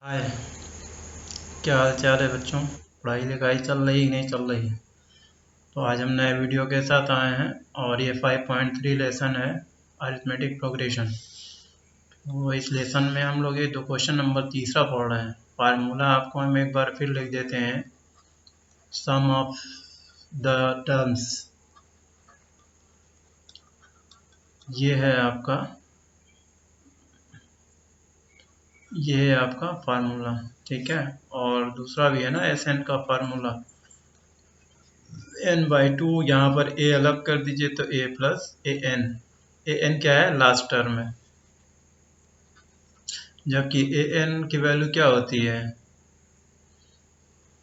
हाय। क्या हाल चाल है बच्चों? पढ़ाई लिखाई चल रही कि नहीं चल रही? तो आज हम नए वीडियो के साथ आए हैं और ये 5.3 लेसन है, अरिथमेटिक प्रोग्रेशन। तो इस लेसन में हम लोग ये दो क्वेश्चन नंबर तीसरा पढ़ रहे हैं। फार्मूला आपको हम एक बार फिर लिख देते हैं। सम ऑफ द टर्म्स, ये है आपका ये है आपका फार्मूला, ठीक है। और दूसरा भी है ना, एस एन का फार्मूला, n/2। यहाँ पर a अलग कर दीजिए तो a प्लस an क्या है, लास्ट टर्म है, जबकि an की वैल्यू क्या होती है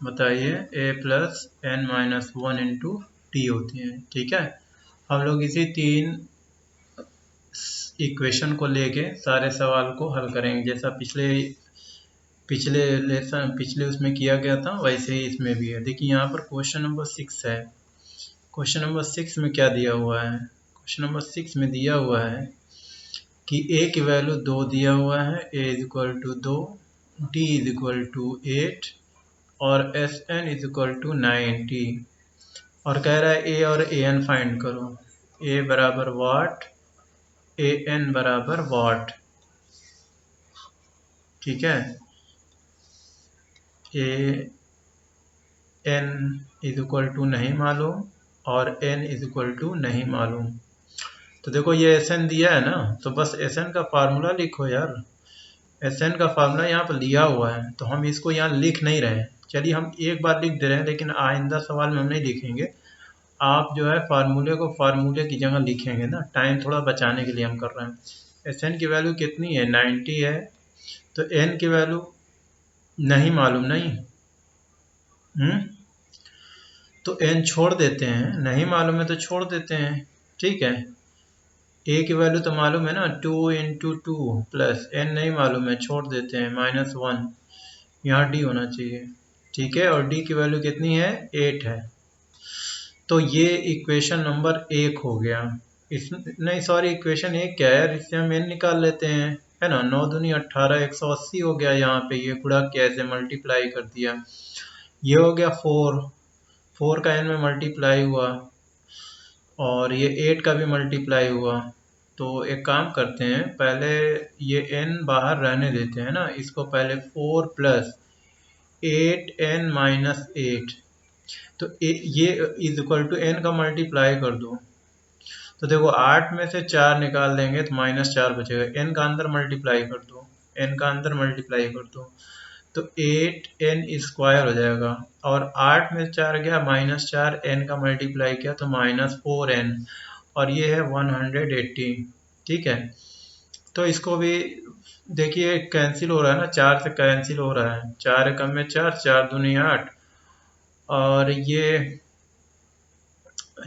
बताइए, a plus n-1 into T होती है, ठीक है। हम लोग इसी तीन इक्वेशन को लेके सारे सवाल को हल करेंगे, जैसा पिछले पिछले उसमें किया गया था वैसे ही इसमें भी है। देखिए यहाँ पर क्वेश्चन नंबर 6 है। क्वेश्चन नंबर 6 में क्या दिया हुआ है? क्वेश्चन नंबर 6 में दिया हुआ है कि a की वैल्यू 2 दिया हुआ है, a is equal to 2, d इज इक्वल टू 8 और sn इज इक्वल टू 90। और कह रहा है a और an फाइंड करो। a बराबर वाट, an बराबर वाट, ठीक है। a n is equal to नहीं मालूम और n इज इक्वल टू नहीं मालूम। तो देखो ये Sn दिया है ना, तो बस Sn का फार्मूला लिखो यार। Sn का फार्मूला यहाँ पर लिया हुआ है, तो हम इसको यहाँ लिख नहीं रहे हैं। चलिए हम एक बार लिख दे रहे हैं, लेकिन आइंदा सवाल में हम नहीं लिखेंगे। आप जो है फार्मूले को फार्मूले की जगह लिखेंगे ना, टाइम थोड़ा बचाने के लिए हम कर रहे हैं। Sn की वैल्यू कितनी है, 90 है। तो n की वैल्यू नहीं मालूम, नहीं तो n छोड़ देते हैं, नहीं मालूम है तो छोड़ देते हैं, ठीक है। a की वैल्यू तो मालूम है ना, 2 इंटू 2 प्लस n नहीं मालूम है, छोड़ देते हैं, -1। यहाँ d होना चाहिए, ठीक है। और d की वैल्यू कितनी है, 8 है। तो ये इक्वेशन नंबर 1 हो गया। इस नहीं सॉरी, इक्वेशन 1 क्या है, इससे हम n निकाल लेते हैं, है ना। 9 दूनी 18, 180 हो गया। यहाँ पे ये गुणा कैसे मल्टीप्लाई कर दिया, ये हो गया 4 का n में मल्टीप्लाई हुआ और ये 8 का भी मल्टीप्लाई हुआ। तो एक काम करते हैं, पहले ये n बाहर रहने देते हैं ना, इसको पहले 4 प्लस 8n-8, तो ये इज इक्वल टू n का मल्टीप्लाई कर दो। तो देखो 8 में से 4 निकाल देंगे तो -4 बचेगा, n का अंदर मल्टीप्लाई कर दो, n का अंदर मल्टीप्लाई कर दो तो 8n स्क्वायर हो जाएगा। और 8 में 4 गया, -4, n का मल्टीप्लाई किया तो -4n, और ये है 180, ठीक है। तो इसको भी देखिए कैंसिल हो रहा है ना, 4 से कैंसिल हो रहा है, 4 एकम में 4, 4 दूनी 8, और ये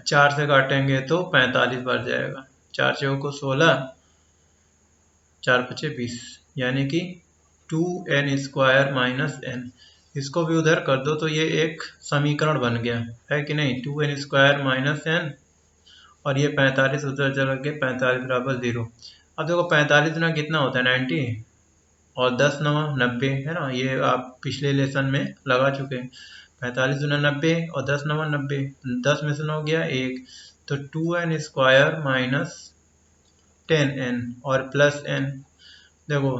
4 से काटेंगे तो 45 बच जाएगा। 4 चौको 16, 4 पचे 20, यानी कि 2n स्क्वायर माइनस n। इसको भी उधर कर दो तो ये एक समीकरण बन गया, है कि नहीं। 2n स्क्वायर माइनस n, और ये 45 उधर चला गया, 45 बराबर 0। अब देखो 45 गुना कितना होता है, 90, और 10 नवा 90, है ना। ये आप पिछले लेसन में लगा चुके हैं। 45 गुना 90 और 10 नवा 90, 10 में से 9 गया 1, तो 2n स्क्वायर माइनस 10n और प्लस n, देखो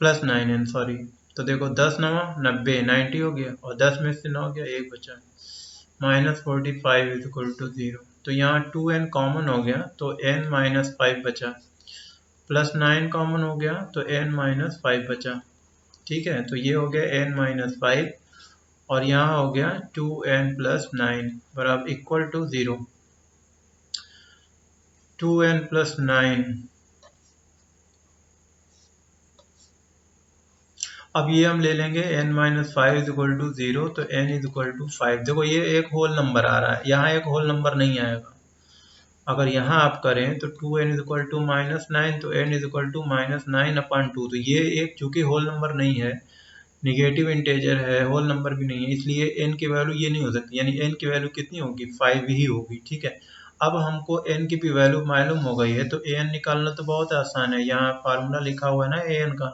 प्लस 9n, सॉरी। तो देखो 10 नवा 90, 90 हो गया, और 10 में से 9 गया, 1 बचा, -45 इज इक्वल टू 0। तो यहाँ 2n कॉमन हो गया तो n-5 बचा, प्लस 9 कॉमन हो गया तो n-5 बचा, ठीक है। तो ये हो गया n-5, और यहाँ हो गया 2n प्लस 9 बराबर इक्वल टू 0। 2n प्लस 9, अब ये हम ले लेंगे n-5 इज इक्वल टू 0, तो n इज इक्वल टू 5। देखो ये एक होल नंबर आ रहा है, यहाँ एक होल नंबर नहीं आएगा। अगर यहाँ आप करें तो 2n इज इक्वल टू -9, तो n इज इक्वल टू -9/2। तो ये एक चूंकि होल नंबर नहीं है, निगेटिव इंटेजर है, होल नंबर भी नहीं है, इसलिए n की वैल्यू ये नहीं हो सकती, यानी n की वैल्यू कितनी होगी, 5 ही होगी, ठीक है। अब हमको n की भी वैल्यू मालूम हो गई है, तो an निकालना तो बहुत आसान है। यहाँ फार्मूला लिखा हुआ है ना an का,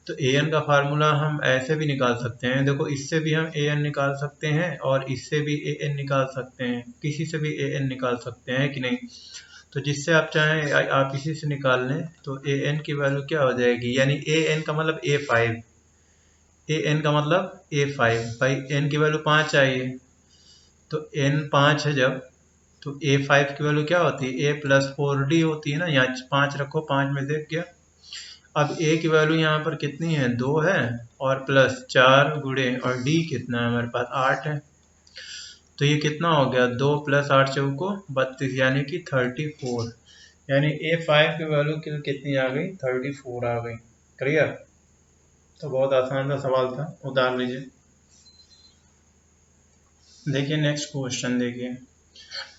तो ए एन का फार्मूला हम ऐसे भी निकाल सकते हैं, देखो इससे भी हम ए एन निकाल सकते हैं और इससे भी ए एन निकाल सकते हैं, किसी से भी ए एन निकाल सकते हैं कि नहीं। तो जिससे आप चाहें आप इसी से निकाल लें, तो ए एन की वैल्यू क्या हो जाएगी, यानी ए एन का मतलब A5, ए एन का मतलब A5, भाई एन की वैल्यू 5 चाहिए, तो n 5 है जब, तो A5 की वैल्यू क्या होती है, A+4D होती है ना, यहाँ 5 रखो, 5 में देख गया। अब A की वैल्यू यहाँ पर कितनी है, 2 है, और प्लस 4 गुणे, और D कितना है हमारे पास, 8 है। तो ये कितना हो गया, 2 + 8 चौको 32, यानी कि 34, यानी A5 की वैल्यू कितनी आ गई, 34 आ गई। क्लियर। तो बहुत आसान सा सवाल था, उतार लीजिए। देखिए नेक्स्ट क्वेश्चन, देखिए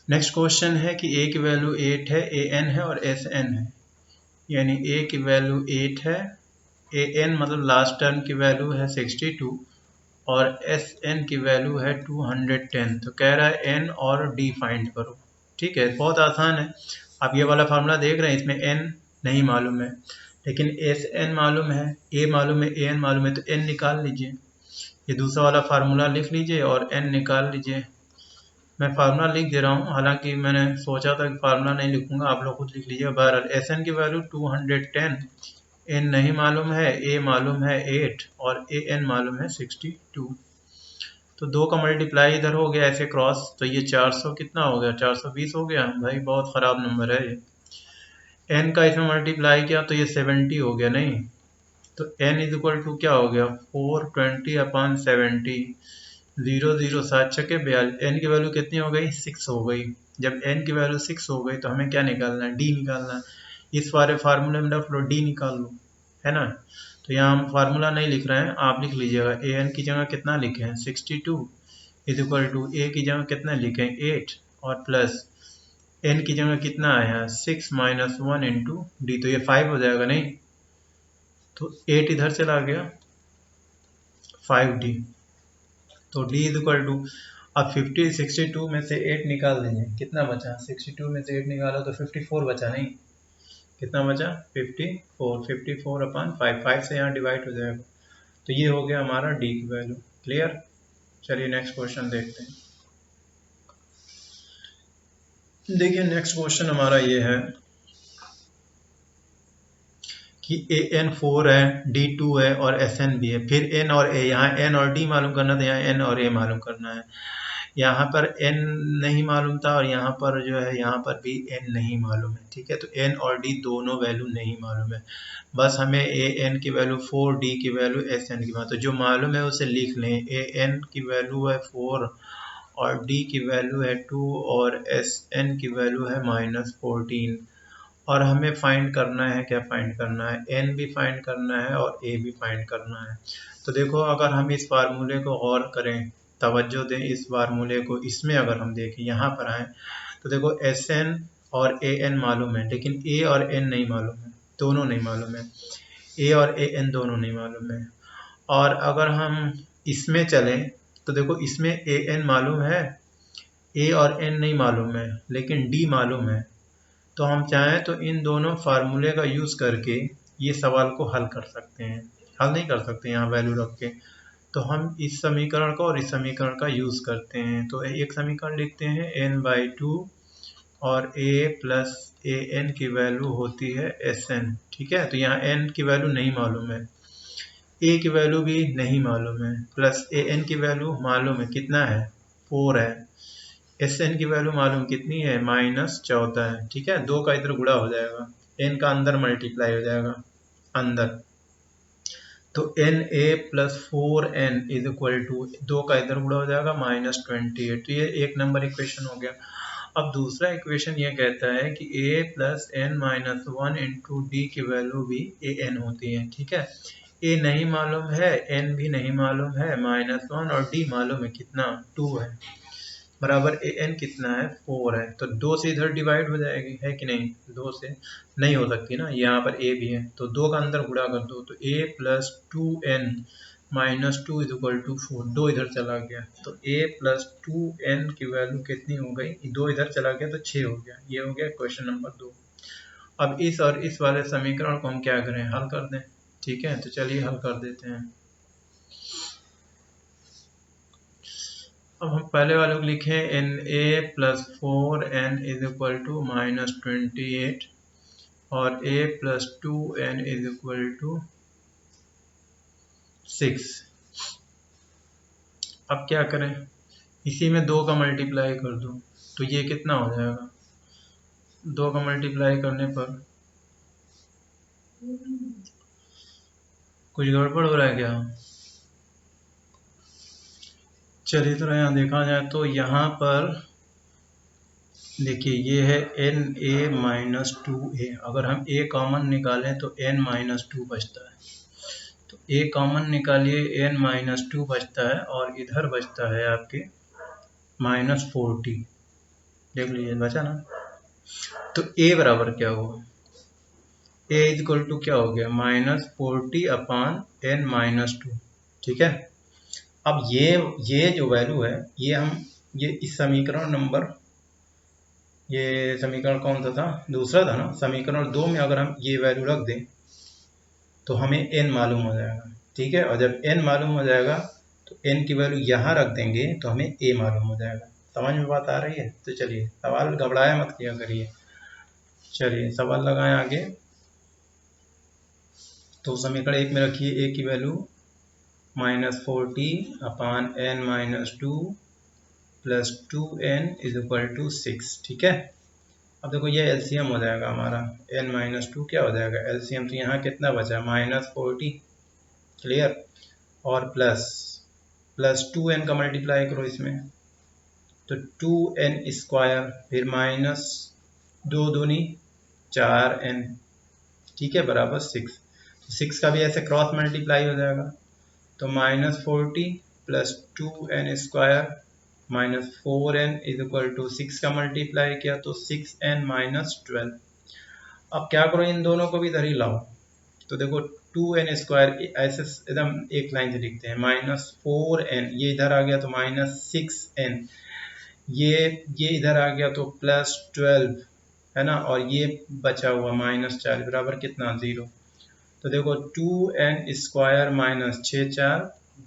नेक्स्ट क्वेश्चन है कि a की वैल्यू 8 है, an है और sn है, यानी a की वैल्यू 8 है, an मतलब लास्ट टर्म की वैल्यू है 62 और sn की वैल्यू है 210। तो कह रहा है n और d फाइंड करो। ठीक है, बहुत आसान है। आप ये वाला फार्मूला देख रहे हैं, इसमें n नहीं मालूम है, लेकिन sn मालूम है, a मालूम है, an मालूम है, तो n निकाल लीजिए। ये दूसरा वाला फार्मूला लिख लीजिए और n निकाल लीजिए। मैं फार्मूला लिख दे रहा हूँ, हालांकि मैंने सोचा था कि फार्मूला नहीं लिखूंगा, आप लोग खुद लिख लीजिए। बहरहाल एस एन की वैल्यू 210, एन नहीं मालूम है, ए मालूम है 8 और ए एन मालूम है 62। तो 2 का मल्टीप्लाई इधर हो गया ऐसे क्रॉस, तो ये 400 कितना हो गया, 420 हो गया। भाई बहुत ख़राब नंबर है ये। एन का इसमें मल्टीप्लाई किया तो ये 70 हो गया, नहीं तो n इक्वल टू क्या हो गया, 420/70, 0 0 7 छके 42, n की वैल्यू कितनी हो गई, 6 हो गई। जब n की वैल्यू 6 हो गई तो हमें क्या निकालना है, d निकालना है। इस वाले फार्मूले में रख लो, d निकाल लो, है ना। तो यहाँ हम फार्मूला नहीं लिख रहे हैं, आप लिख लीजिएगा। ए एन की जगह कितना लिखे हैं, 62 इक्वल टू ए की जगह कितना लिखे हैं, 8 और प्लस n की जगह कितना आया, 6 - 1 इंटू डी, तो ये 5 हो जाएगा, नहीं तो 8 इधर चला गया, 5d, तो d इक्वल टू, अब 62 में से 8 निकाल देंगे, कितना बचा, 62 में से 8 निकाला तो 54 बचा, नहीं कितना बचा, 54, 54/5, 5 से यहाँ डिवाइड हो जाएगा। तो ये हो गया हमारा d की वैल्यू। क्लियर। चलिए नेक्स्ट क्वेश्चन देखते हैं। देखिए नेक्स्ट क्वेश्चन हमारा ये है कि an 4 है, d 2 है और sn भी है, फिर n और a, यहाँ n और d मालूम करना था, यहाँ n और a मालूम करना है। यहाँ पर n नहीं मालूम था और यहाँ पर जो है, यहाँ पर भी n नहीं मालूम है। ठीक है, तो n और d दोनों वैल्यू नहीं मालूम है, बस हमें an की वैल्यू 4, d की वैल्यू, sn की वैल्यू, तो जो मालूम है उसे लिख लें। an की वैल्यू है 4 और d की वैल्यू है 2 और sn की वैल्यू है -14, और हमें फाइंड करना है, क्या फाइंड करना है, n भी फाइंड करना है और a भी फाइंड करना है। तो देखो अगर हम इस फार्मूले को गौर करें, तवज्जो दें इस फार्मूले को, इसमें अगर हम देखें, यहाँ पर आए तो देखो sn और an मालूम है, लेकिन a और n नहीं मालूम है, दोनों नहीं मालूम है, a और an दोनों नहीं मालूम है। और अगर हम इसमें चलें तो देखो इसमें an मालूम है, a और n नहीं मालूम है, लेकिन d मालूम है। तो हम चाहें तो इन दोनों फार्मूले का यूज़ करके ये सवाल को हल कर सकते हैं। हल नहीं कर सकते यहाँ वैल्यू रख के, तो हम इस समीकरण का और इस समीकरण का यूज़ करते हैं। तो एक समीकरण लिखते हैं n/2 और a प्लस ए एन की वैल्यू होती है Sn। ठीक है, तो यहाँ n की वैल्यू नहीं मालूम है, a की वैल्यू भी नहीं मालूम है, प्लस ए एन की वैल्यू मालूम है, कितना है, 4 है, Sn की वैल्यू मालूम कितनी है, -14 है। ठीक है, 2 का इधर गुणा हो जाएगा, n का अंदर मल्टीप्लाई हो जाएगा अंदर, तो na + 4n इक्वल टू 2 का इधर गुणा हो जाएगा -28। तो ये एक नंबर इक्वेशन हो गया। अब दूसरा इक्वेशन ये कहता है कि a + n - 1 इंटू डी की वैल्यू भी an होती है। ठीक है, a नहीं मालूम है, n भी नहीं मालूम है, -1 और d मालूम है, कितना, 2 है, बराबर an कितना है, 4 है। तो 2 से इधर डिवाइड हो जाएगी, है कि नहीं, 2 से नहीं हो सकती ना, यहाँ पर a भी है, तो 2 का अंदर गुणा कर दो, तो a + 2n - 2 इक्वल टू 4, 2 इधर चला गया, तो a + 2n की वैल्यू कितनी हो गई, 2 इधर चला गया तो 6 हो गया। ये हो गया क्वेश्चन नंबर 2। अब इस और इस वाले समीकरण को हम क्या करें, हल कर दें। ठीक है, तो चलिए हल कर देते हैं। अब हम पहले वाले को लिखें NA plus 4N is equal to -28 और A plus 2N is equal to 6। अब क्या करें, इसी में 2 का मल्टीप्लाई कर दो तो ये कितना हो जाएगा, 2 का मल्टीप्लाई करने पर कुछ गड़बड़ हो रहा है क्या? चलिए तो यहाँ देखा जाए तो यहाँ पर देखिए ये है NA माइनस 2A, अगर हम A कॉमन निकालें तो N माइनस 2 बचता है, तो A कॉमन निकालिए N माइनस 2 बचता है और इधर बचता है आपके -40। देख लीजिए बचा ना। तो A बराबर क्या हुआ, A इज इक्वल टू क्या हो गया -40 अपान N माइनस 2। ठीक है, अब ये जो वैल्यू है ये इस समीकरण नंबर, ये समीकरण कौन सा था, दूसरा था ना, समीकरण 2 में अगर हम ये वैल्यू रख दें तो हमें n मालूम हो जाएगा। ठीक है, और जब n मालूम हो जाएगा तो n की वैल्यू यहाँ रख देंगे तो हमें a मालूम हो जाएगा। समझ में बात आ रही है? तो चलिए सवाल घबराया मत किया करिए। चलिए सवाल लगाएं आगे। तो समीकरण 1 में रखिए a की value -40 upon n minus 2 plus 2n is equal to 6। ठीक है, अब देखो ये एलसीएम हो जाएगा हमारा, n माइनस 2 क्या हो जाएगा एलसीएम, तो यहाँ कितना बचा -40, क्लियर, और प्लस 2n का मल्टीप्लाई करो इसमें तो 2n स्क्वायर, फिर माइनस 2 दूनी 4n, ठीक है, बराबर 6। तो 6 का भी ऐसे क्रॉस मल्टीप्लाई हो जाएगा, तो -40 plus 2n square minus 4n is equal to 6 का मल्टीप्लाई किया तो 6n माइनस 12। अब क्या करो, इन दोनों को भी इधर ही लाओ, तो देखो 2n स्क्वायर ऐसे एकदम एक लाइन से लिखते हैं, -4n ये इधर आ गया तो -6n, ये इधर आ गया तो +12 है ना, और ये बचा हुआ -40 बराबर कितना 0। तो देखो 2n स्क्वायर माइनस 6 4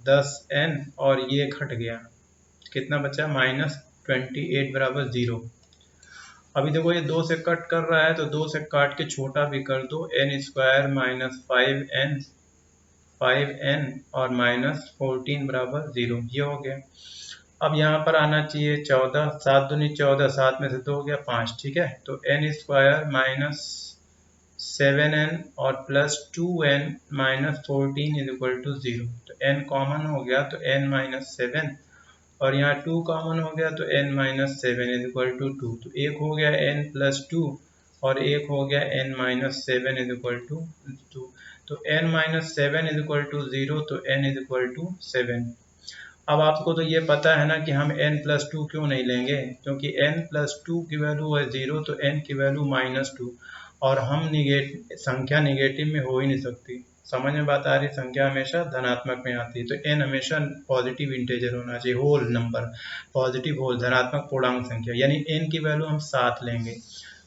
10n और ये घट गया, कितना बचा -28 बराबर 0। अभी देखो ये 2 से कट कर रहा है तो 2 से काट के छोटा भी कर दो, n स्क्वायर माइनस 5n और -14 बराबर 0, ये हो गया। अब यहाँ पर आना चाहिए 14, 7 दूनी 14, 7 में से 2 हो गया 5। ठीक है, तो n स्क्वायर माइनस 7n और plus 2n minus 14 is equal to 0। तो n कॉमन हो गया तो n माइनस 7 और यहाँ 2 कॉमन हो गया तो n minus 7 is equal to 2। तो एक हो गया n प्लस 2 और एक हो गया n minus 7 is equal to 2। तो n minus 7 is equal to 0, तो n इज इक्वल टू 7। अब आपको तो ये पता है ना कि हम n प्लस 2 क्यों नहीं लेंगे, क्योंकि n प्लस 2 की वैल्यू है 0 तो n की वैल्यू -2, और हम संख्या निगेटिव में हो ही नहीं सकती। समझ में बात आ रही, संख्या हमेशा धनात्मक में आती है, तो n हमेशा पॉजिटिव इंटीजर होना चाहिए, होल नंबर, पॉजिटिव होल धनात्मक पूर्णांक संख्या, यानी n की वैल्यू हम 7 लेंगे।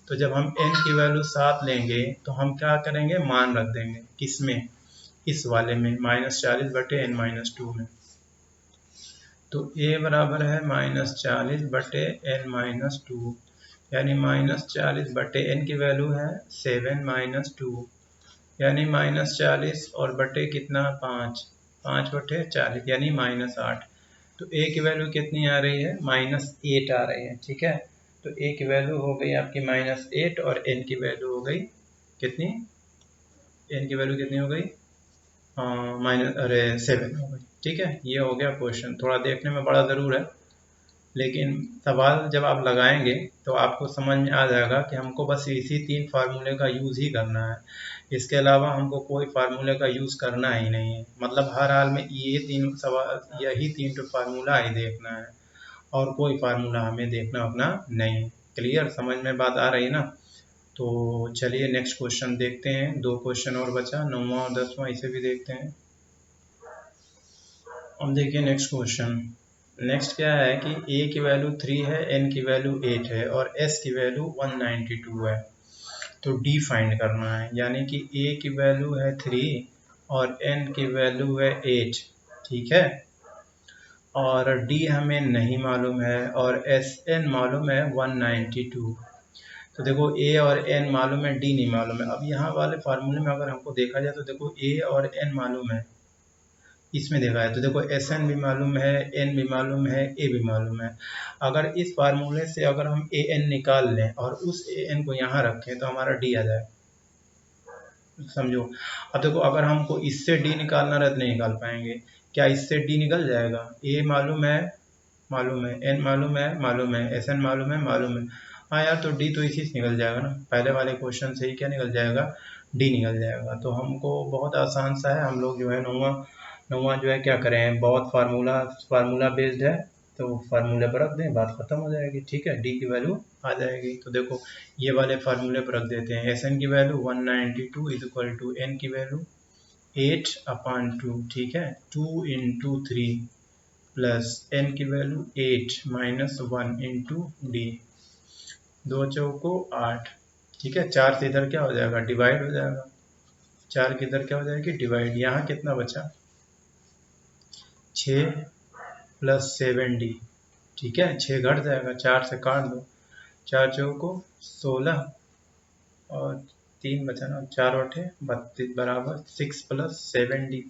तो जब हम n की वैल्यू 7 लेंगे तो हम क्या करेंगे, मान रख देंगे किसमें, इस वाले में -40 बटे n माइनस 2 में। तो a बराबर है -40 बटे n माइनस 2, यानी -40 बटे n की वैल्यू है 7 माइनस 2, यानी -40 और बटे कितना 5 बटे 40 यानी -8। तो a की वैल्यू कितनी आ रही है, -8 आ रही है। ठीक है, तो a की वैल्यू हो गई आपकी -8 और n की वैल्यू हो गई कितनी, n की वैल्यू कितनी हो गई, 7 हो गई। ठीक है, ये हो गया क्वेश्चन, थोड़ा देखने में बड़ा ज़रूर है लेकिन सवाल जब आप लगाएंगे तो आपको समझ में आ जाएगा कि हमको बस इसी 3 फार्मूले का यूज़ ही करना है, इसके अलावा हमको कोई फार्मूले का यूज़ करना ही नहीं है। मतलब हर हाल में यही 3 फार्मूला ही देखना है और कोई फार्मूला हमें देखना अपना नहीं। क्लियर, समझ में बात आ रही ना? तो चलिए नेक्स्ट क्वेश्चन देखते हैं, 2 क्वेश्चन और बचा, 9वां और 10वां, इसे भी देखते हैं। अब देखिए नेक्स्ट क्वेश्चन। नेक्स्ट क्या है कि a की वैल्यू 3 है, n की वैल्यू 8 है और s की वैल्यू 192 है। तो d फाइंड करना है, यानी कि a की वैल्यू है 3 और n की वैल्यू है 8, ठीक है। और d हमें नहीं मालूम है और Sn मालूम है 192। तो देखो a और n मालूम है, d नहीं मालूम है। अब यहाँ वाले फार्मूले में अगर हमको देखा जाए तो देखो a और n मालूम है, इसमें देखा है तो देखो Sn भी मालूम है, n भी मालूम है, a भी मालूम है। अगर इस फार्मूले से अगर हम an निकाल लें और उस an को यहाँ रखें तो हमारा d आ जाए, समझो। अब देखो अगर हमको इससे d निकालना रहे तो नहीं निकाल पाएंगे। क्या इससे d निकल जाएगा? a मालूम है, n मालूम है, Sn मालूम है। हाँ यार, तो d तो इसी से निकल जाएगा ना, पहले वाले क्वेश्चन से ही क्या निकल जाएगा? d निकल जाएगा। तो हमको बहुत आसान सा है, हम लोग जो है नौवा जो है क्या करें, बहुत फार्मूला बेस्ड है, तो फार्मूले पर रख दें, बात खत्म हो जाएगी, ठीक है। डी की वैल्यू आ जाएगी। तो देखो ये वाले फार्मूले पर रख देते हैं। Sn की value 192 is equal to n की वैल्यू 8/2, ठीक है। 2 इंटू 3 प्लस n की वैल्यू 8 माइनस 1 इंटू डी, 2 चौको 8, ठीक है। 4 से इधर क्या हो जाएगा? डिवाइड हो जाएगा। 4 की इधर क्या हो जाएगी? डिवाइड। यहाँ कितना बचा? 6 प्लस 7d, ठीक है। 6 घट जाएगा, 4 से काट दो, 4 चौको 16 और 3 बचा ना, 4 8 32 बराबर 6 प्लस 7d,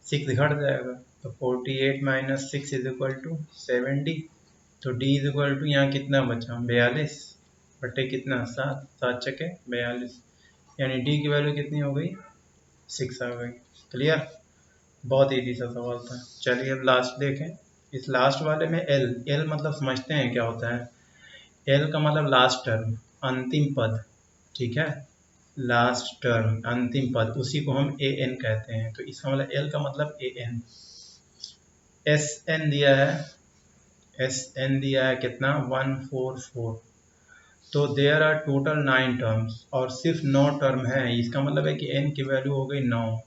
6 घट जाएगा तो 48 minus 6 is equal to 7d। तो d इज इक्वल टू यहाँ कितना बचा? 42 बटे कितना? 7, 7 चके 42, यानी d की वैल्यू कितनी हो गई? 6 आ गई। क्लियर? बहुत ईजी सा सवाल था। चलिए अब लास्ट देखें। इस लास्ट वाले में एल मतलब समझते हैं क्या होता है? एल का मतलब लास्ट टर्म, अंतिम पद, ठीक है। लास्ट टर्म, अंतिम पद, उसी को हम ए एन कहते हैं। तो इसका मतलब एल का मतलब ए एन। एस एन दिया है, कितना? 144। तो देयर आर टोटल 9 टर्म्स और सिर्फ 9 टर्म है। इसका मतलब है कि एन की वैल्यू हो गई 9,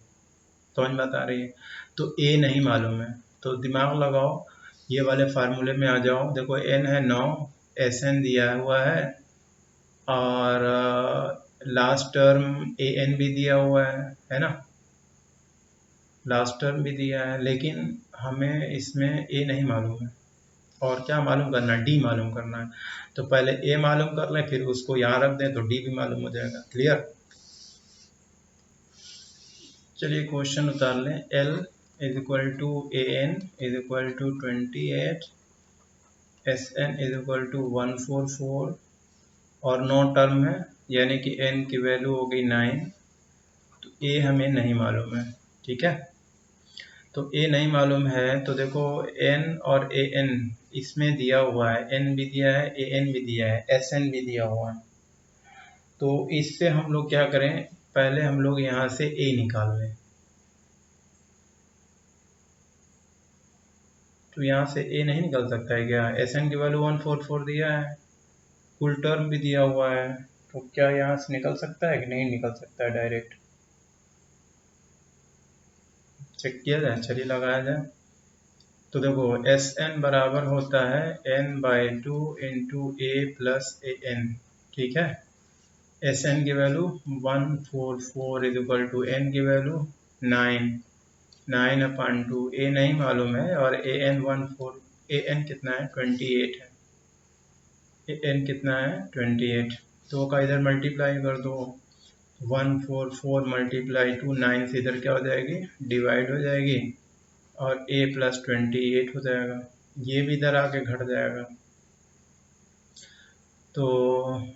समझ में बता रही है। तो ए नहीं मालूम है, तो दिमाग लगाओ, ये वाले फार्मूले में आ जाओ। देखो एन है 9, Sn दिया हुआ है और लास्ट टर्म ए एन भी दिया हुआ है ना, लास्ट टर्म भी दिया है, लेकिन हमें इसमें ए नहीं मालूम है। और क्या मालूम करना है? डी मालूम करना है। तो पहले ए मालूम कर लें, फिर उसको यहाँ रख दें तो डी भी मालूम हो जाएगा। क्लियर? चलिए क्वेश्चन उतार लें। L is equal to a n is equal to 28, Sn is equal to 144 और 9 टर्म है, यानी कि n की वैल्यू हो गई 9। तो a हमें नहीं मालूम है, ठीक है। तो a नहीं मालूम है तो देखो n और a n इसमें दिया हुआ है, n भी दिया है, a n भी दिया है, Sn भी दिया हुआ है। तो इससे हम लोग क्या करें, पहले हम लोग यहाँ से a निकाल लें। तो यहाँ से a नहीं निकल सकता है क्या? Sn की वैल्यू 144 दिया है, कुल टर्म भी दिया हुआ है, तो क्या यहाँ से निकल सकता है कि नहीं निकल सकता है? डायरेक्ट चेक किया जाए, चलिए लगाया जाए। तो देखो Sn बराबर होता है n/2 into a plus a n, ठीक है। Sn की value 144 is equal to n की वैल्यू 9, 9/2, a नहीं मालूम है और an कितना है? 28 है। an कितना है? 28। तो का इधर मल्टीप्लाई कर दो, 144 मल्टीप्लाई टू 9 से इधर क्या हो जाएगी? डिवाइड हो जाएगी और a प्लस 28 हो जाएगा। ये भी इधर आके घट जाएगा, तो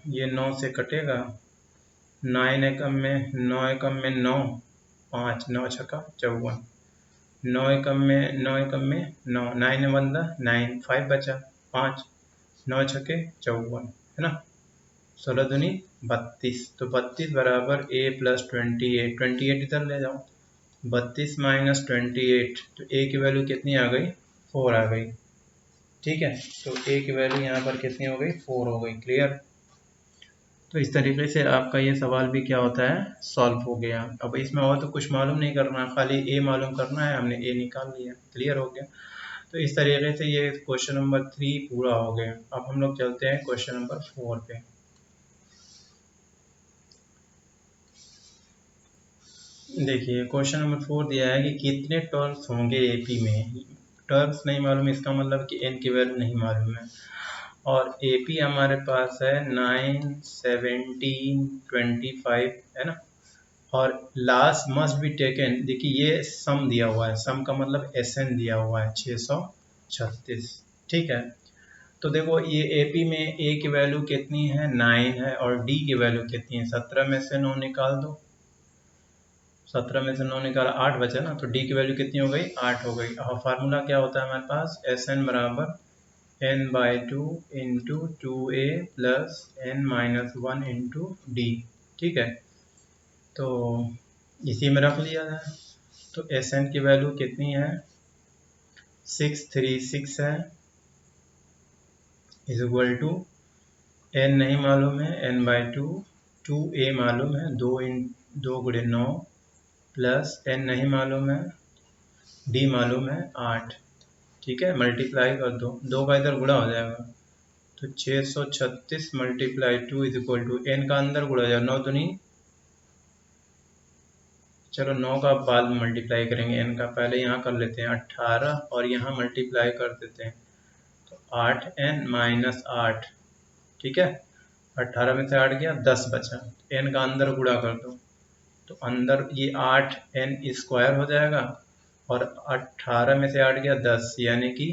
ये 9 से कटेगा, 9 एकम में 9 एकम में 9, 5, 9 छक्का 54, 9 एकम में 9 एकम में 9, 9 बंदा 9, 5 बचा, 5, 9 छक्के 54, है ना। 16 दूनी 32, तो 32 बराबर a प्लस 28, 28 इधर ले जाओ, 32 माइनस 28, तो a की वैल्यू कितनी आ गई? 4 आ गई, ठीक है। तो a की वैल्यू यहाँ पर कितनी हो गई? 4 हो गई। क्लियर? तो इस तरीके से आपका ये सवाल भी क्या होता है? सॉल्व हो गया। अब इसमें और तो कुछ मालूम नहीं करना, खाली a मालूम करना है, हमने a निकाल लिया। क्लियर हो गया? तो इस तरीके से ये क्वेश्चन नंबर 3 पूरा हो गया। अब हम लोग चलते हैं क्वेश्चन नंबर 4 पे। देखिए क्वेश्चन नंबर 4 दिया है कि कितने टर्म्स होंगे एपी में। टर्म्स नहीं मालूम, इसका मतलब कि एन की वैल्यू नहीं मालूम है। और एपी हमारे पास है 9, 17, 25 है ना। और लास्ट मस्ट बी टेकन, देखिए ये सम दिया हुआ है, सम का मतलब एसएन दिया हुआ है 636। ठीक है, तो देखो ये एपी में ए की वैल्यू कितनी है 9 है और डी की वैल्यू कितनी है 17 में से 9 निकाल दो। 17 में से 9 निकाला 8 बचा ना, तो डी की वैल्यू कितनी हो गई 8 हो गई। और फार्मूला क्या होता है हमारे पास, एस एन बराबर n/2 into 2a plus n-1 into D. ठीक है, तो इसी में रख लिया है। तो एस एन की वैल्यू कितनी है 636 है, इज इक्वल टू n नहीं मालूम है n/2, 2a मालूम है 2 गुणे 9 प्लस n नहीं मालूम है, डी मालूम है 8। ठीक है, मल्टीप्लाई कर दो, 2 का इधर गुणा हो जाएगा, तो 636 multiply 2 is equal to n का अंदर गुणा हो जाएगा 9 दूनी, चलो 9 का बाद में मल्टीप्लाई करेंगे, एन का पहले यहाँ कर लेते हैं 18 और यहाँ मल्टीप्लाई कर देते हैं, तो 8n-8। ठीक है, 18 में से 8 गया 10 बचा, एन का अंदर गुणा कर दो, तो अंदर ये 8n स्क्वायर हो जाएगा और 18 में से 8 गया 10 यानी कि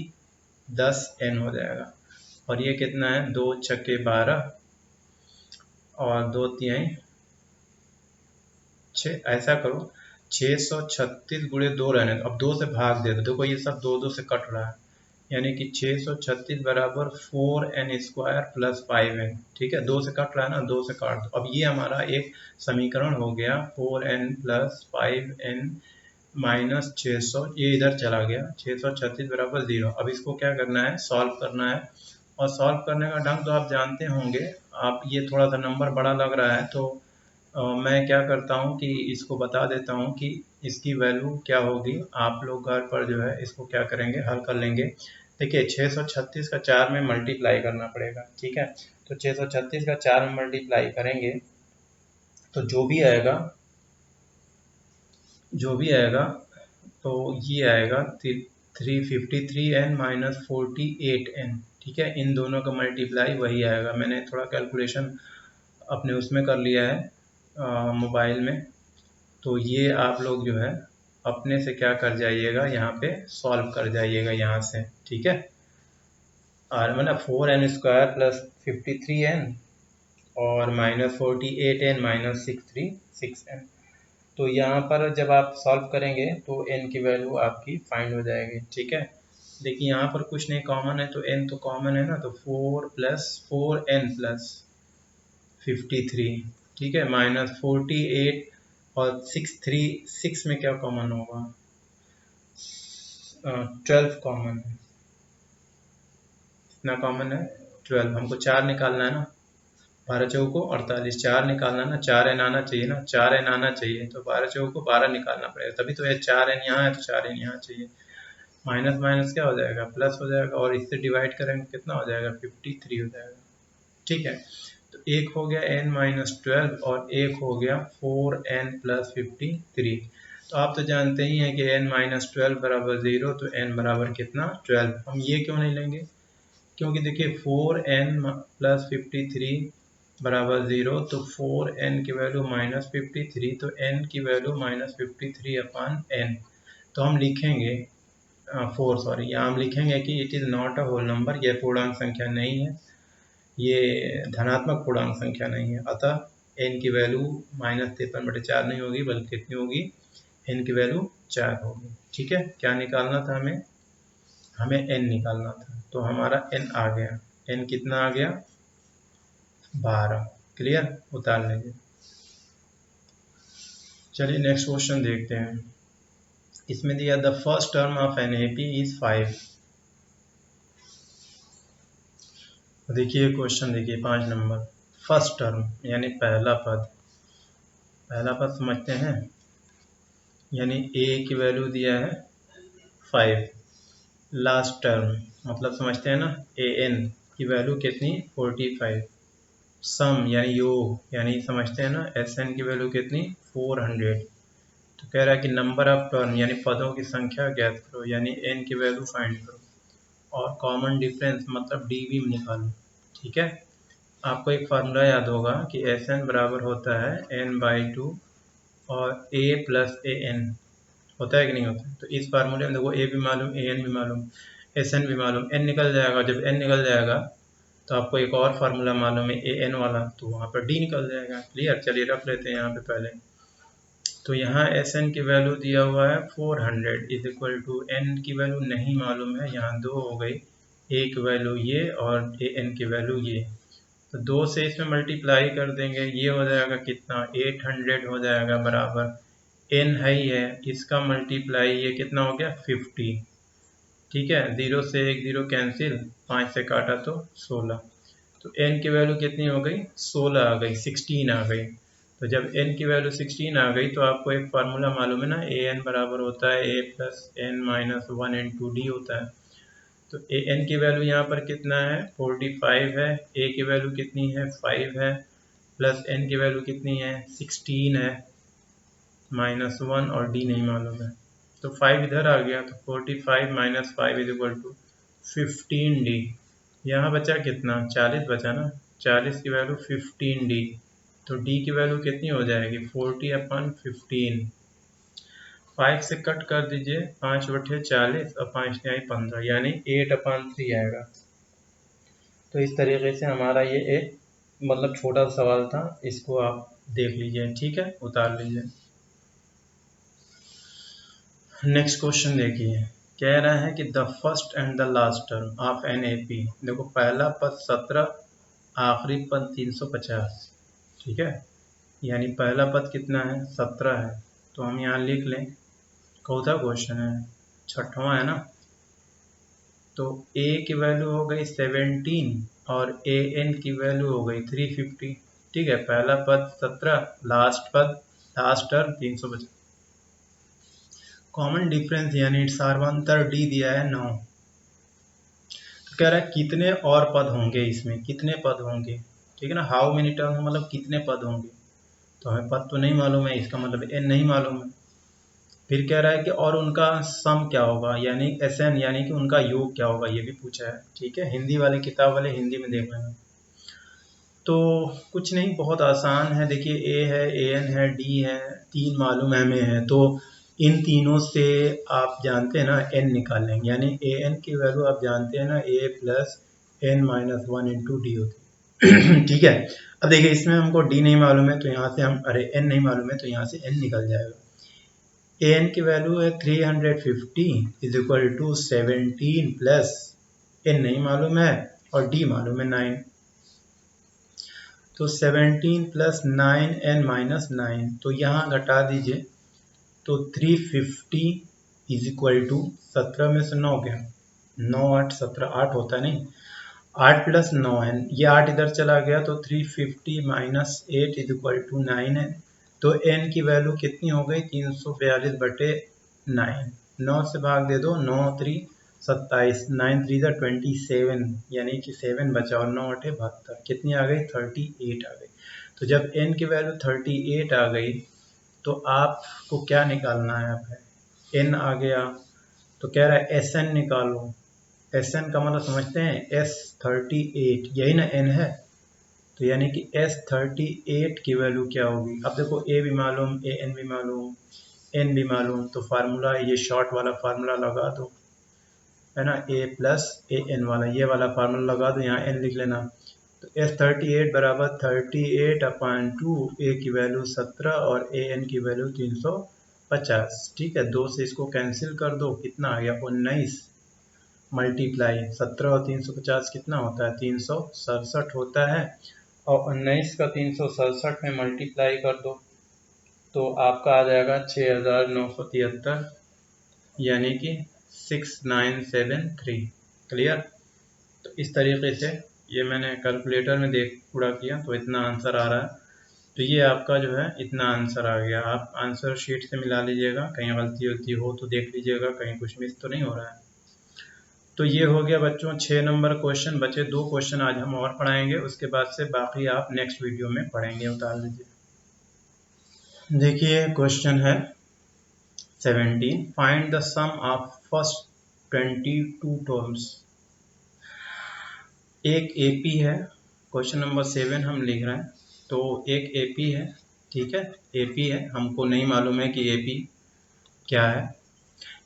10n हो जाएगा। और ये कितना है 2 छक्के 12 और 2 तिहाई 6। ऐसा करो 636 गुणे 2 रहने दो, अब 2 से भाग दे दो, देखो ये सब 2 से कट रहा है, यानी कि 636 बराबर 4n² प्लस 5n। ठीक है, 2 से कट रहा है ना, 2 से काट दो। अब ये हमारा एक समीकरण हो गया 4n प्लस 5n माइनस 600, ये इधर चला गया 636 बराबर 0। अब इसको क्या करना है, सॉल्व करना है। और सॉल्व करने का ढंग तो आप जानते होंगे। आप ये थोड़ा सा नंबर बड़ा लग रहा है तो मैं क्या करता हूँ कि इसको बता देता हूँ कि इसकी वैल्यू क्या होगी। आप लोग घर पर जो है इसको क्या करेंगे, हल कर लेंगे। देखिए 636 का 4 में मल्टीप्लाई करना पड़ेगा। ठीक है, तो 636 का 4 में मल्टीप्लाई करेंगे तो जो भी आएगा तो ये आएगा 353n माइनस 48n। ठीक है, इन दोनों का मल्टीप्लाई वही आएगा। मैंने थोड़ा कैलकुलेशन अपने उसमें कर लिया है मोबाइल में, तो ये आप लोग जो है अपने से क्या कर जाइएगा, यहाँ पे सॉल्व कर जाइएगा यहाँ से। ठीक है, और मतलब 4n² प्लस 53n और माइनस 48n माइनस 636n। तो यहाँ पर जब आप सॉल्व करेंगे तो n की वैल्यू आपकी फाइंड हो जाएगी। ठीक है, देखिए यहाँ पर कुछ नहीं कॉमन है, तो n तो कॉमन है ना, तो 4n प्लस 53। ठीक है, माइनस 48 और 6 में क्या कॉमन होगा, 12 कॉमन है। कितना कॉमन है 12, हमको 4 निकालना है ना, 12 चौको 48, 4 निकालना है ना, 4n आना चाहिए ना, 4n आना चाहिए, तो 12 चौको 12 निकालना पड़ेगा, तभी तो ये 4n यहाँ है तो 4n यहाँ चाहिए। माइनस माइनस क्या हो जाएगा, प्लस हो जाएगा, और इससे डिवाइड करेंगे कितना हो जाएगा 53 हो जाएगा। ठीक है, तो एक हो गया n-12 और एक हो गया 4n प्लस 53। तो आप तो जानते ही हैं कि n-12 बराबर 0, तो n बराबर कितना 12। हम ये क्यों नहीं लेंगे, क्योंकि देखिए 4n प्लस 53 बराबर 0, तो 4n की वैल्यू माइनस 53, तो n की वैल्यू माइनस 53/n। तो हम लिखेंगे 4, सॉरी, यहाँ हम लिखेंगे कि it is not a whole number, यह पूर्णांक संख्या नहीं है, ये धनात्मक पूर्णांक संख्या नहीं है। अतः n की वैल्यू -53/4 नहीं होगी, बल्कि कितनी होगी, n की वैल्यू 4 होगी। ठीक है, क्या निकालना था हमें n निकालना था, तो हमारा n आ गया। n कितना आ गया 12। क्लियर, उतार लेंगे। चलिए नेक्स्ट क्वेश्चन देखते हैं। इसमें दिया the first term of an A P is 5। देखिए क्वेश्चन, देखिए 5 नंबर, फर्स्ट टर्म यानी पहला पद। पहला पद समझते हैं, यानी a की वैल्यू दिया है 5। लास्ट टर्म मतलब समझते हैं ना, an की वैल्यू कितनी 45। सम यानी योग, यानी समझते हैं ना, sn की वैल्यू कितनी 400। तो कह रहा है कि नंबर ऑफ टर्म यानी पदों की संख्या ज्ञात करो, यानी n की वैल्यू फाइंड करो, और कॉमन डिफरेंस मतलब डी भी निकालो। ठीक है, आपको एक फार्मूला याद होगा कि एस एन बराबर होता है n/2 और a प्लस ए एन, होता है कि नहीं होता है। तो इस फार्मूले में देखो a भी मालूम, ए एन भी मालूम, एस एन भी मालूम, n निकल जाएगा। जब n निकल जाएगा तो आपको एक और फार्मूला मालूम है ए एन वाला, तो वहाँ पर d निकल जाएगा। क्लियर, चलिए रख लेते हैं यहाँ पे पहले। तो यहाँ एस एन की वैल्यू दिया हुआ है 400 इज इक्वल टू एन की वैल्यू नहीं मालूम है, यहाँ 2 हो गई, ए की वैल्यू ये और ए एन की वैल्यू ये। तो 2 से इसमें मल्टीप्लाई कर देंगे, ये हो जाएगा कितना 800 हो जाएगा बराबर n है ही है, इसका मल्टीप्लाई ये कितना हो गया 50। ठीक है, 0 से 1 0 कैंसिल, 5 से काटा तो 16। तो n की वैल्यू कितनी हो गई 16 आ गई, 16 आ गई। तो जब n की वैल्यू 16 आ गई तो आपको एक फार्मूला मालूम है ना, ए एन बराबर होता है a plus n minus 1 into d होता है। तो ए एन की वैल्यू यहाँ पर कितना है 45 है, a की वैल्यू कितनी है 5 है, प्लस n की वैल्यू कितनी है 16 है, माइनस 1 और d नहीं मालूम है। तो 5 इधर आ गया, तो 45 minus 5 is equal to 15d। यहाँ बचा कितना 40 बचा ना, 40 की वैल्यू 15d। तो d की वैल्यू कितनी हो जाएगी 40/15। 5 से कट कर दीजिए, 5/40 और 5 ने आई 15, यानी 8/3 आएगा। तो इस तरीके से हमारा ये एक मतलब छोटा सवाल था, इसको आप देख लीजिए। ठीक है, उतार लीजिए। नेक्स्ट क्वेश्चन देखिए, कह रहा है कि the first and the last term of an A P. देखो पहला पद 17, आखिरी पद 350। ठीक है, यानी पहला पद कितना है 17 है, तो हम यहाँ लिख लें, चौथा क्वेश्चन है, छठवां है ना। तो a की वैल्यू हो गई 17 और ए एन की वैल्यू हो गई 350। ठीक है, पहला पद 17, लास्ट टर्म 350। कॉमन डिफरेंस यानी सार्वंतर डी दिया है 9। तो कह रहा है कितने और पद होंगे इसमें, कितने पद होंगे। ठीक है ना, हाउ मेनी टर्म मतलब कितने पद होंगे। तो हमें पद तो नहीं मालूम है, इसका मतलब एन नहीं मालूम है। फिर कह रहा है कि और उनका सम क्या होगा, यानी एस एन, यानी कि उनका योग क्या होगा, ये भी पूछा है। ठीक है, हिंदी वाली किताब वाले हिंदी में देख लेना। तो कुछ नहीं, बहुत आसान है। देखिए ए है, ए एन है, डी है, 3 मालूम है, में है। तो इन तीनों से आप जानते हैं ना n निकाल लेंगे, यानी ए एन की वैल्यू आप जानते हैं ना a plus n minus 1 into d होती है। ठीक है, अब देखिए इसमें हमको d नहीं मालूम है, तो यहाँ से हम n नहीं मालूम है, तो यहाँ से n निकल जाएगा। ए एन की वैल्यू है 350 is equal to 17 plus n नहीं मालूम है और d मालूम है 9। तो 17 प्लस 9n माइनस 9, तो यहाँ घटा दीजिए, तो 350 इज इक्वल टू 17 में से 9 गया, 9 8 17, 8 होता नहीं, 8 प्लस 9n, ये 8 इधर चला गया, तो 350 minus 8 is equal to 9n। तो n की वैल्यू कितनी हो गई 342/9। 9 से भाग दे दो, 9 3 27, 9 3 27, यानी कि 7 बचा और 9 8 72, कितनी आ गई 38 आ गई। तो जब n की वैल्यू 38 आ गई तो आपको क्या निकालना है, अब n आ गया, तो कह रहा है एस एन निकालो। एस एन का मतलब समझते हैं, S38 यही ना n है, तो यानी कि S38 की वैल्यू क्या होगी। अब देखो a भी मालूम, ए एन भी मालूम, n भी मालूम, तो फार्मूला ये शॉर्ट वाला फार्मूला लगा दो, है ना, a प्लस ए एन वाला, ये वाला फार्मूला लगा दो, यहाँ n लिख लेना। तो S38 बराबर 38/2, a की वैल्यू 17 और ए एन की वैल्यू 350। ठीक है, 2 से इसको कैंसिल कर दो, कितना आ गया 19, मल्टीप्लाई 17 और 350 कितना होता है 367 होता है, और 19 का 367 में मल्टीप्लाई कर दो, तो आपका आ जाएगा 6973, यानी कि 6973। क्लियर, तो इस तरीके से ये मैंने कैलकुलेटर में देख पूरा किया, तो इतना आंसर आ रहा है। तो ये आपका जो है इतना आंसर आ गया। आप आंसर शीट से मिला लीजिएगा, कहीं गलती होती हो तो देख लीजिएगा, कहीं कुछ मिस तो नहीं हो रहा है। तो ये हो गया बच्चों 6 नंबर क्वेश्चन। बचे 2 क्वेश्चन आज हम और पढ़ाएंगे, उसके बाद से बाकी आप नेक्स्ट वीडियो में पढ़ेंगे। उतार लीजिए। देखिए क्वेश्चन है 17 find the sum of first 22 terms. एक एपी है, क्वेश्चन नंबर 7 हम लिख रहे हैं। तो एक एपी है, ठीक है, एपी है, हमको नहीं मालूम है कि एपी क्या है,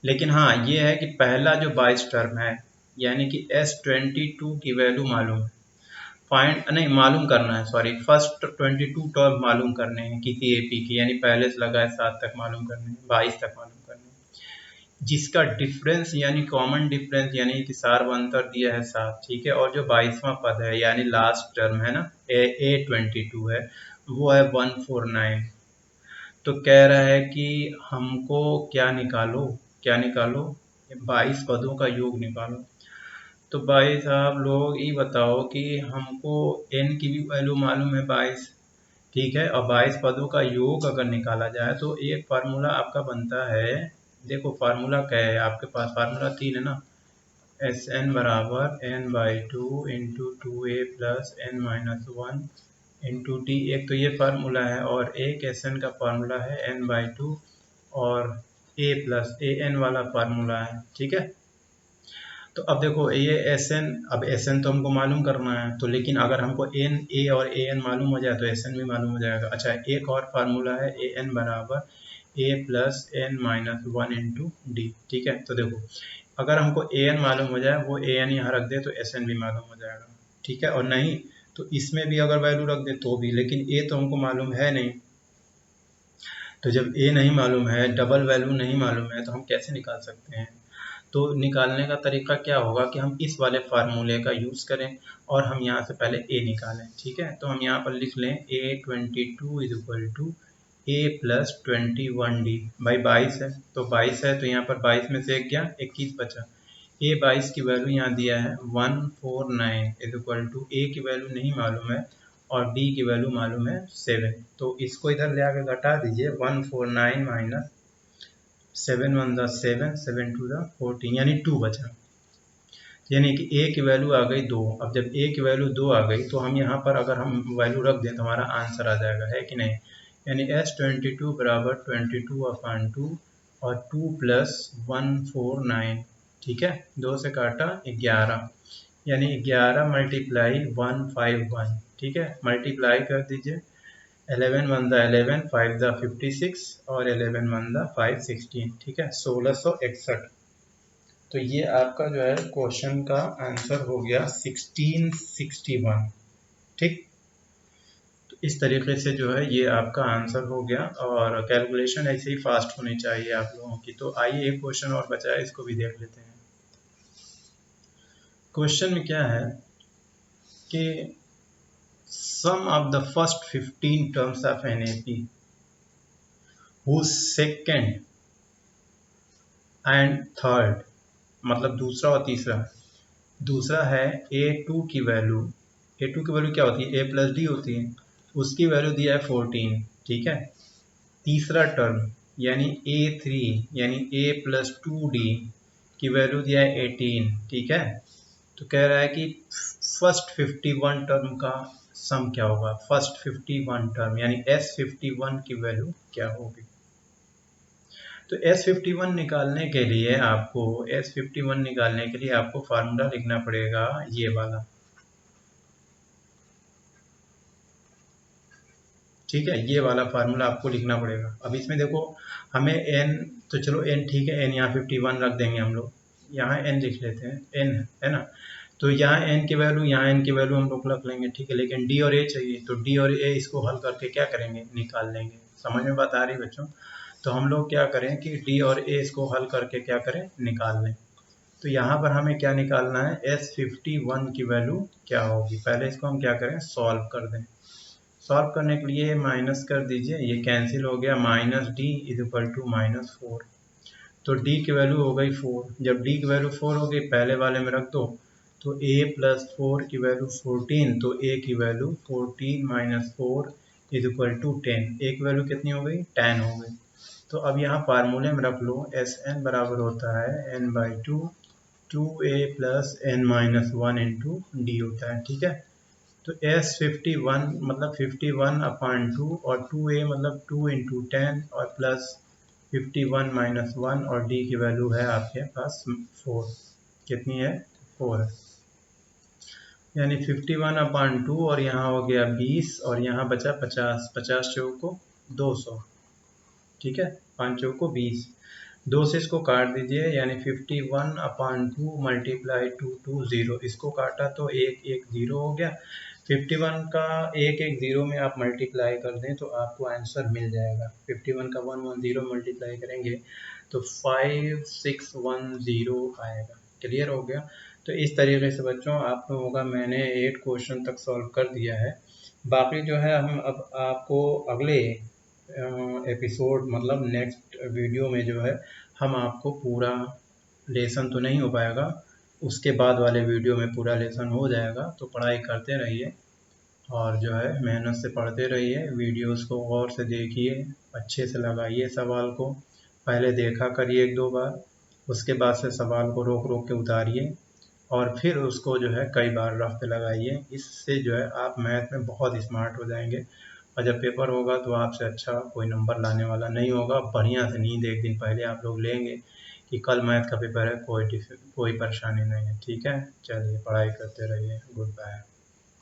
लेकिन हाँ ये है कि पहला जो 22 टर्म है यानी कि S22 की वैल्यू मालूम है, फाइंड नहीं मालूम करना है, सॉरी फर्स्ट 22 टर्म मालूम करने हैं किसी एपी की, यानी पहले से लगा है 7 तक मालूम करने हैं, 22 तक मालूम करने हैं, जिसका डिफरेंस यानी कॉमन डिफरेंस यानी कि सार्वंतर दिया है 7, ठीक है, और जो 22वां पद है यानी लास्ट टर्म है ना A22 है, वो है 149। तो कह रहा है कि हमको क्या निकालो, क्या निकालो, 22 पदों का योग निकालो। तो भाई साहब लोग ये बताओ कि हमको n की भी वैल्यू मालूम है 22, ठीक है, और 22 पदों का योग अगर निकाला जाए तो एक फार्मूला आपका बनता है, देखो फार्मूला क्या है आपके पास, फार्मूला 3 है ना, एस एन बराबर n/2 into 2a plus n-1 into D, एक तो ये फार्मूला है, और एक एस एन का फार्मूला है n/2 और a प्लस ए एन वाला फार्मूला है, ठीक है। तो अब देखो ये एस एन, अब एस एन तो हमको मालूम करना है, तो लेकिन अगर हमको एन ए और ए एन मालूम हो जाए तो एस एन भी मालूम हो जाएगा। अच्छा एक और फार्मूला है ए एन बराबर ए प्लस n-1 इंटू डी, ठीक है। तो देखो अगर हमको ए एन मालूम हो जाए, वो ए एन यहाँ रख दे तो एस एन भी मालूम हो जाएगा, ठीक है, और नहीं तो इसमें भी अगर वैल्यू रख दे तो भी, लेकिन ए तो हमको मालूम है नहीं, तो जब ए नहीं मालूम है, डबल वैल्यू नहीं मालूम है, तो हम कैसे निकाल सकते हैं। तो निकालने का तरीका क्या होगा कि हम इस वाले फार्मूले का यूज़ करें और हम यहाँ से पहले a निकालें, ठीक है। तो हम यहाँ पर लिख लें A22 is equal to A plus 21d, भाई 22 है तो 22 है, तो यहाँ पर 22 में से एक गया 21 बचा, a 22 की वैल्यू यहाँ दिया है 149 इज इक्वल टू a की वैल्यू नहीं मालूम है और d की वैल्यू मालूम है 7, तो इसको इधर ले आकर घटा दीजिए, 149 माइनस 7 1 द 7 7 2 द 14 यानी 2 बचा, यानी कि a की वैल्यू आ गई 2। अब जब a की वैल्यू 2 आ गई तो हम यहाँ पर अगर हम वैल्यू रख दें तो हमारा आंसर आ जाएगा, है कि नहीं, यानी S22 बराबर 22/2 और 2 प्लस 149, ठीक है, 2 से काटा 11, यानी 11 मल्टीप्लाई 151, ठीक है, मल्टीप्लाई कर दीजिए, 11 1 द 11 5 द 56 और 11 1 द 5 16, ठीक है, 1661। तो ये आपका जो है क्वेश्चन का आंसर हो गया 1661, ठीक। तो इस तरीके से जो है ये आपका आंसर हो गया, और कैलकुलेशन ऐसे ही फास्ट होनी चाहिए आप लोगों की। तो आइए एक क्वेश्चन और बचा है, इसको भी देख लेते हैं। क्वेश्चन में क्या है कि sum of the first 15 terms of an AP whose second and third, मतलब दूसरा और तीसरा, दूसरा है A2 की वैल्यू, A2 की वैल्यू क्या होती है, A प्लस डी होती है, उसकी वैल्यू दिया है 14, ठीक है। तीसरा टर्म यानी A3 यानी A प्लस 2D की वैल्यू दिया है 18, ठीक है। तो कह रहा है कि फर्स्ट 51 टर्म का सम क्या होगा, फर्स्ट 51 टर्म यानी S51 की वैल्यू क्या होगी। तो S51 निकालने के लिए आपको S51 निकालने के लिए आपको फार्मूला लिखना पड़ेगा ये वाला, ठीक है, ये वाला फार्मूला आपको लिखना पड़ेगा। अब इसमें देखो हमें n, तो चलो n ठीक है, n यहाँ 51 रख देंगे हम लोग, यहाँ n लिख लेते हैं, n है ना, तो यहाँ n की वैल्यू, यहाँ n की वैल्यू हम लोग रख लेंगे, ठीक है, लेकिन d और a चाहिए, तो d और a इसको हल करके क्या करेंगे, निकाल लेंगे। समझ में बात आ रही बच्चों। तो हम लोग क्या करें कि d और a इसको हल करके क्या करें, निकाल लें। तो यहाँ पर हमें क्या निकालना है, S51 की वैल्यू क्या होगी, पहले इसको हम क्या करें, सॉल्व कर दें। सॉल्व करने के लिए माइनस कर दीजिए, ये कैंसिल हो गया, minus d is equal to -4, तो d की वैल्यू हो गई 4, जब d की वैल्यू 4 हो गई पहले वाले में रख दो, तो a प्लस 4 की वैल्यू 14, तो a की value 14 minus 4 is equal to 10, a की वैल्यू कितनी हो गई, 10 हो गई। तो अब यहाँ फार्मूले में रख लो, एस एन बराबर होता है n/2 2a plus n-1 into d होता है, ठीक है। तो S51 मतलब 51/2 और 2a मतलब 2 इंटू 10 और प्लस 51 माइनस 1 और d की वैल्यू है आपके पास 4। कितनी है? 4 है। यानी 51/2 और यहाँ हो गया 20 और यहाँ बचा 50। 50 चौको 200, ठीक है, 5 चौको 20। 2 से इसको काट दीजिए, यानी 51/2 मल्टीप्लाई 220। इसको काटा तो 110 हो गया। 51 का 110 में आप मल्टीप्लाई कर दें तो आपको आंसर मिल जाएगा। 51 का 110 मल्टीप्लाई करेंगे तो 5610 आएगा। क्लियर हो गया? तो इस तरीके से बच्चों आप लोगों का मैंने 8 क्वेश्चन तक सॉल्व कर दिया है। बाकी जो है हम अब आपको अगले एपिसोड मतलब नेक्स्ट वीडियो में जो है हम आपको पूरा लेसन तो नहीं हो पाएगा, उसके बाद वाले वीडियो में पूरा लेसन हो जाएगा। तो पढ़ाई करते रहिए और जो है मेहनत से पढ़ते रहिए, वीडियोस को गौर से देखिए, अच्छे से लगाइए सवाल को, पहले देखा करिए 1-2 बार, उसके बाद से सवाल को रोक रोक के उतारिए और फिर उसको जो है कई बार रफ पे लगाइए। इससे जो है आप मैथ में बहुत स्मार्ट हो जाएंगे और जब पेपर होगा तो आपसे अच्छा कोई नंबर लाने वाला नहीं होगा। बढ़िया से नींद एक दिन पहले आप लोग लेंगे कि कल मैथ का पेपर है, कोई परेशानी नहीं है। ठीक है, चलिए पढ़ाई करते रहिए। Good bye.